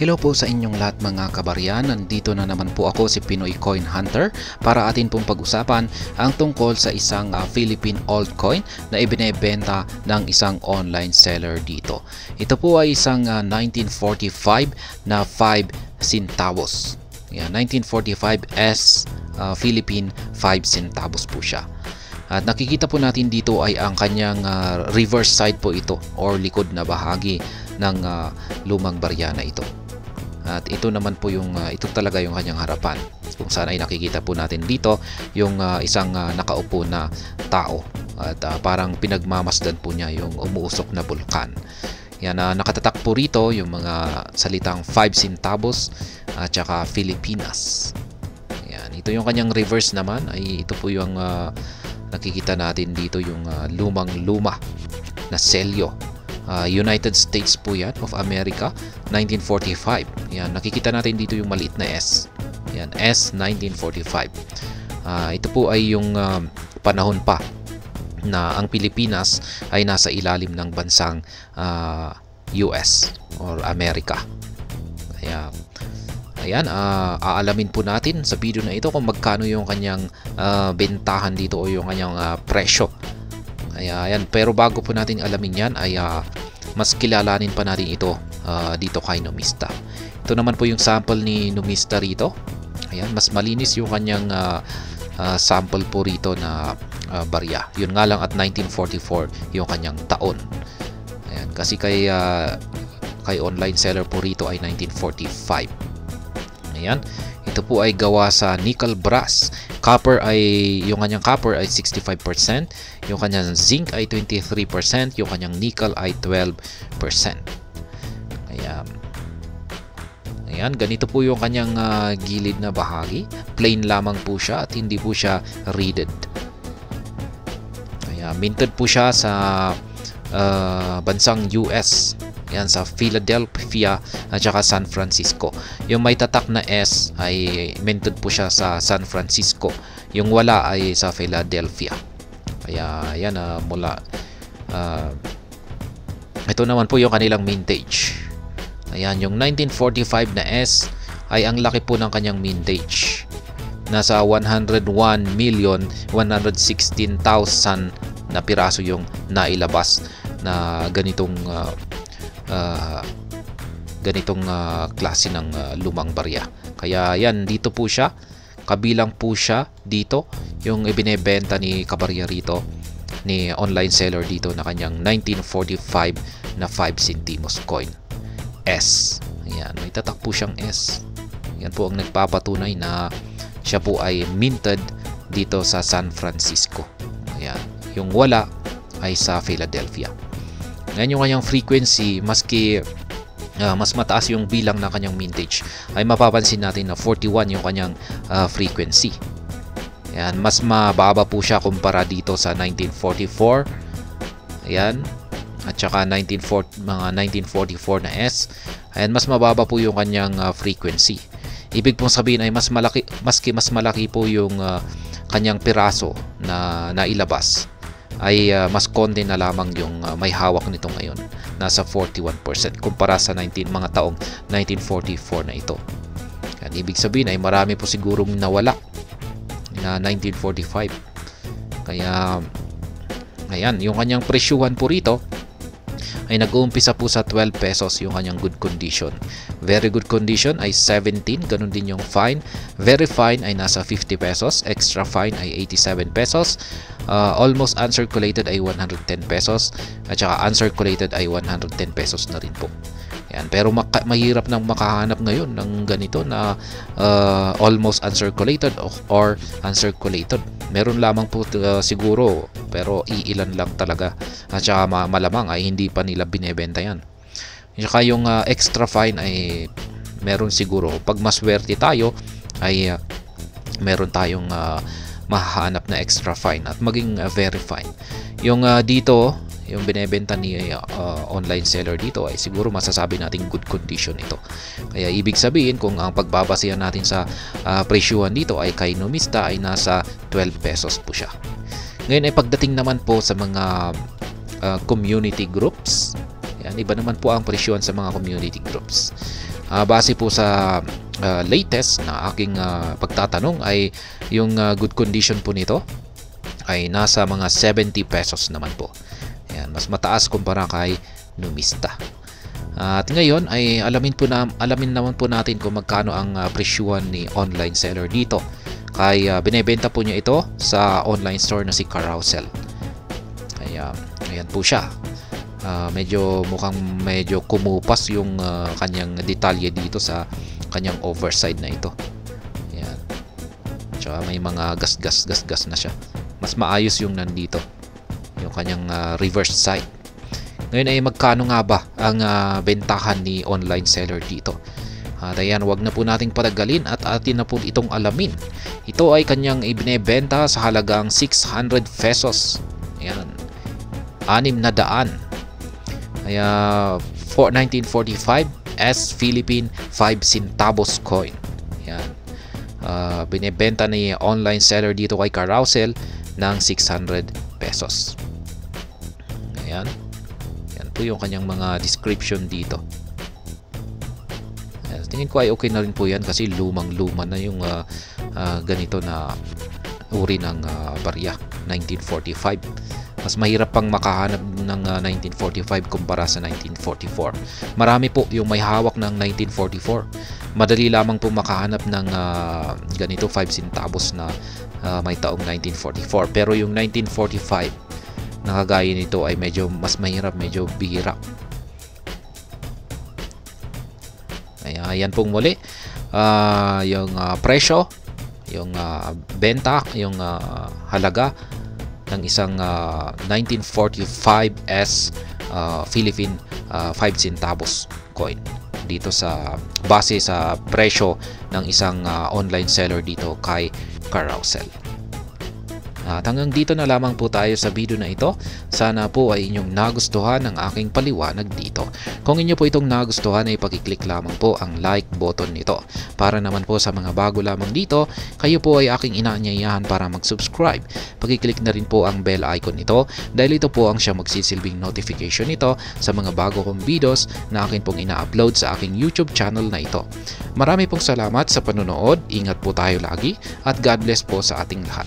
Hello po sa inyong lahat mga kabaryan, nandito na naman po ako si Pinoy Coin Hunter para atin pong pag-usapan ang tungkol sa isang Philippine altcoin na ibinebenta ng isang online seller dito. Ito po ay isang 1945 na 5 centavos. Yan, 1945S Philippine 5 centavos po siya. At nakikita po natin dito ay ang kanyang reverse side po ito or likod na bahagi ng lumang barya na ito. At ito naman po yung ito talaga yung kanyang harapan. Kung saan ay nakikita po natin dito yung isang nakaupo na tao at parang pinagmamasdan po niya yung umuusok na bulkan. Yan, nakatatak po rito yung mga salitang 5 centavos at saka Filipinas. Yan, ito yung kanyang reverse naman ay ito po yung nakikita natin dito yung lumang-luma na selyo. United States po yan of America, 1945. Yan, nakikita natin dito yung maliit na S. Yan, S 1945. Ito po ay yung panahon pa na ang Pilipinas ay nasa ilalim ng bansang US or America. Kaya ayan, aalamin po natin sa video na ito kung magkano yung kanyang bentahan dito o yung kanyang presyo. Ayan, pero bago po natin alamin yan ay mas kilalanin pa natin ito dito kay Numista. Ito naman po yung sample ni Numista rito. Ayan, mas malinis yung kanyang sample po rito na barya. Yun nga lang at 1944 yung kanyang taon. Ayan, kasi kay online seller po rito ay 1945. Ayan, ito po ay gawa sa nickel brass. Copper ay, yung kanyang copper ay 65%, yung kanyang zinc ay 23%, yung kanyang nickel ay 12%. Ayan, ganito po yung kanyang gilid na bahagi. Plain lamang po siya at hindi po siya reeded. Ayan, minted po siya sa bansang US. Yan, sa Philadelphia at saka San Francisco. Yung may tatak na S ay minted po siya sa San Francisco. Yung wala ay sa Philadelphia. Kaya yan, ito naman po yung kanilang mintage. Ayan, yung 1945 na S ay ang laki po ng kanyang mintage. Nasa 101,116,000 na piraso yung nailabas na ganitong klase ng lumang barya. Kaya yan, dito po siya, kabilang po siya dito yung ibinebenta ni kabarya rito, ni online seller dito na kanyang 1945 na 5 centimos coin S. Ayan, may tatak po siyang S. Yan po ang nagpapatunay na siya po ay minted dito sa San Francisco. Ayan, yung wala ay sa Philadelphia. Ngayon yung kanyang frequency, maski mas mataas yung bilang ng kanyang mintage, ay mapapansin natin na 41 yung kanyang frequency. Ayan, mas mababa po siya kumpara dito sa 1944. Ayan, at saka mga 1944 na S. Ayan, mas mababa po yung kanyang frequency. Ibig pong sabihin ay maski mas malaki po yung kanyang piraso na nailabas, ay mas konti na lamang yung may hawak nito ngayon, nasa 41% kumpara sa mga taong 1944 na ito. Yan, ibig sabihin ay marami po sigurong nawala na 1945. Kaya ayan, yung kanyang presyuhan po rito ay nag-uumpisa po sa 12 pesos yung kanyang good condition. Very good condition ay 17, ganun din yung fine. Very fine ay nasa 50 pesos, extra fine ay 87 pesos, almost uncirculated ay 110 pesos, at saka uncirculated ay 110 pesos na rin po. Yan, pero mahirap nang makahanap ngayon ng ganito na almost uncirculated or uncirculated. Meron lamang po siguro, pero iilan lang talaga, at saka malamang ay hindi pa nila binebenta yan. Saka yung extra fine ay meron siguro. Pag maswerte tayo ay meron tayong mahahanap na extra fine at maging very fine. Yung dito, yung binebenta ni online seller dito ay siguro masasabi nating good condition ito. Kaya ibig sabihin, kung ang pagbabasehan natin sa presyuhan dito ay kay Numista ay nasa 12 pesos po siya. Ngayon ay pagdating naman po sa mga community groups, yan, iba naman po ang presyuhan sa mga community groups. Base po sa latest na aking pagtatanong ay yung good condition po nito ay nasa mga 70 pesos naman po. Ayan, mas mataas kumpara kay Numista. At ngayon ay alamin naman po natin kung magkano ang presyuhan ni online seller dito. Kaya binebenta po niya ito sa online store na si Carousel. Kaya ayan po siya. Mukhang medyo kumupas yung kanyang detalye dito sa kanyang overside na ito. Ayan. Tsaka may mga gas na siya. Mas maayos yung nandito. Yung kanyang reverse side. Ngayon ay magkano nga ba ang bentahan ni online seller dito? At ayan, wag na po nating patagalin at atin na po itong alamin. Ito ay kanyang ibinebenta sa halagang 600 pesos. Ayan. 600. Kaya 1945 S Philippine 5 centavos coin. Yan. Binebenta ni online seller dito kay Carousel ng 600 pesos. Ayan. Yan po yung kanyang mga description dito. Ayan. Tingin ko ay okay na rin po yan kasi lumang-luma na yung ganito na uri ng barya. 1945. Mas mahirap pang makahanap ng 1945 kumpara sa 1944. Marami po yung may hawak ng 1944. Madali lamang po makahanap ng ganito 5 centavos na may taong 1944. Pero yung 1945 na kagaya nito ay medyo mas mahirap, medyo bihira. Ayan pong muli. Yung presyo, yung benta, yung halaga ng isang 1945S Philippine 5 centavos coin dito sa base sa presyo ng isang online seller dito kay Carousel. At hanggang dito na lamang po tayo sa video na ito. Sana po ay inyong nagustuhan ang aking paliwanag dito. Kung inyo po itong nagustuhan ay pag-click lamang po ang like button nito. Para naman po sa mga bago lamang dito, kayo po ay aking inaanyayahan para mag-subscribe. Pag-click na rin po ang bell icon nito dahil ito po ang siya magsisilbing notification nito sa mga bago kong videos na akin pong ina-upload sa aking YouTube channel na ito. Marami pong salamat sa panonood. Ingat po tayo lagi at God bless po sa ating lahat.